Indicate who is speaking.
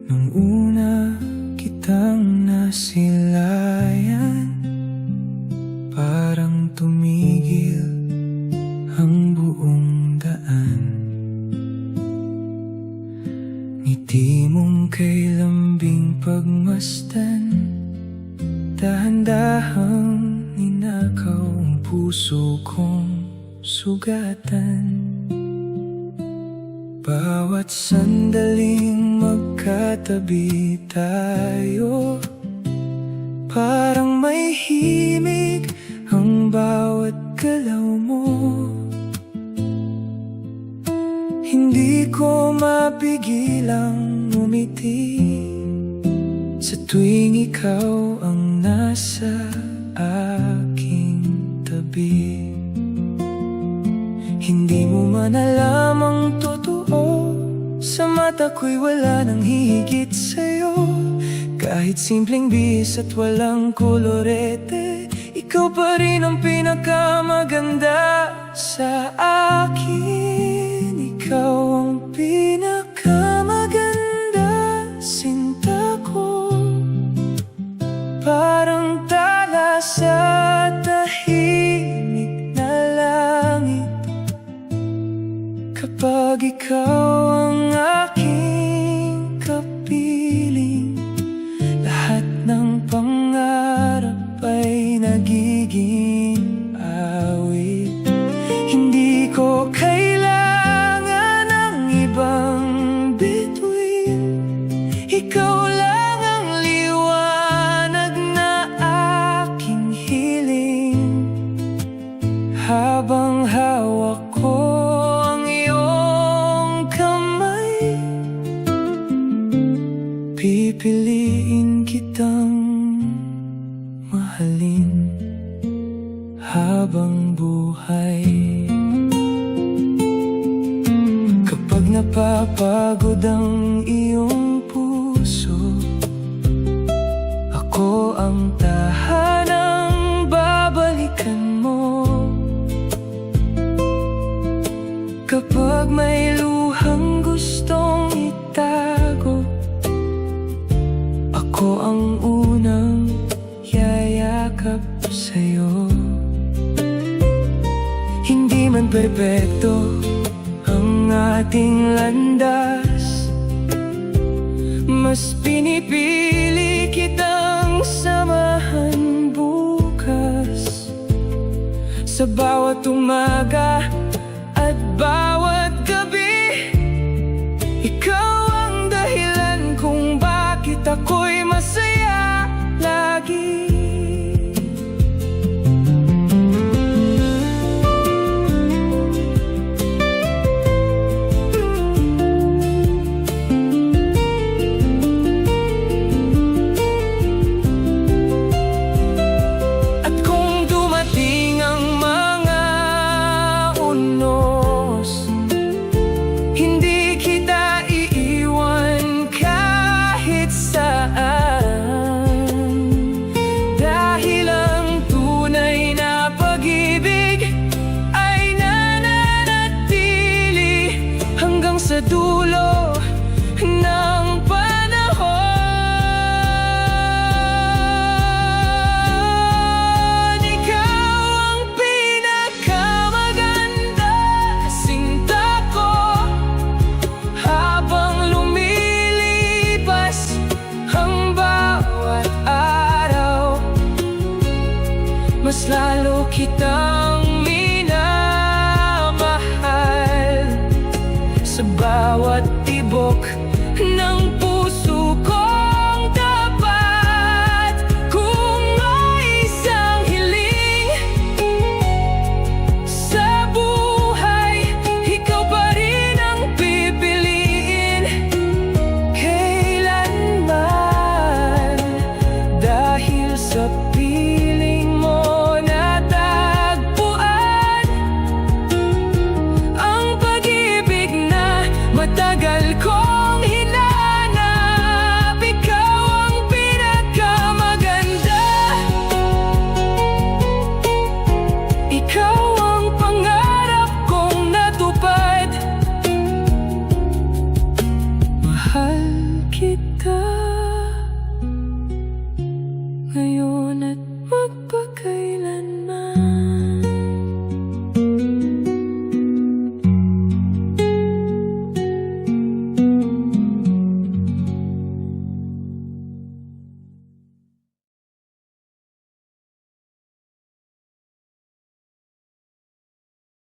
Speaker 1: Nung una kitang nasilayan, parang tumigil ang buong daan. Ngiti mong kay lambing pagmasdan, dahan-dahang ninakaw ang puso kong sugatan. Bawat sandaling magkatabi tayo, parang may himig ang bawat galaw mo. Hindi ko mapigilang ngumiti sa tuwing ikaw ang nasa aking tabi. Hindi mo man alam ang totoo, sa mata ko'y wala nang hihigit sa'yo. Kahit simpleng bis at walang kolorete, ikaw pa rin ang pinakamaganda sa akin. Ikaw ang pinakamaganda, sinta ko. Parang tala sa tahimik na langit, kapag ikaw ang aking kapiling, lahat ng pangarap ay nagiging awit. Hindi ko kailangan ng ibang bituin, ikaw lang ang liwanag na aking hiling. Habang hawak ko ang iyong kamay, pipiliin kitang mahalin habang buhay. Kapag napapagod ang iyong puso, ako ang tahanang babalikan mo. Kapag may luhang gustong itago, ako ang unang yayakap sa'yo. Hindi man perpekto ang ating landas, mas pinipili kitang samahan bukas. Sa bawat umaga at bawat gabi, ikaw ang dahilan kung bakit ako'y masaya.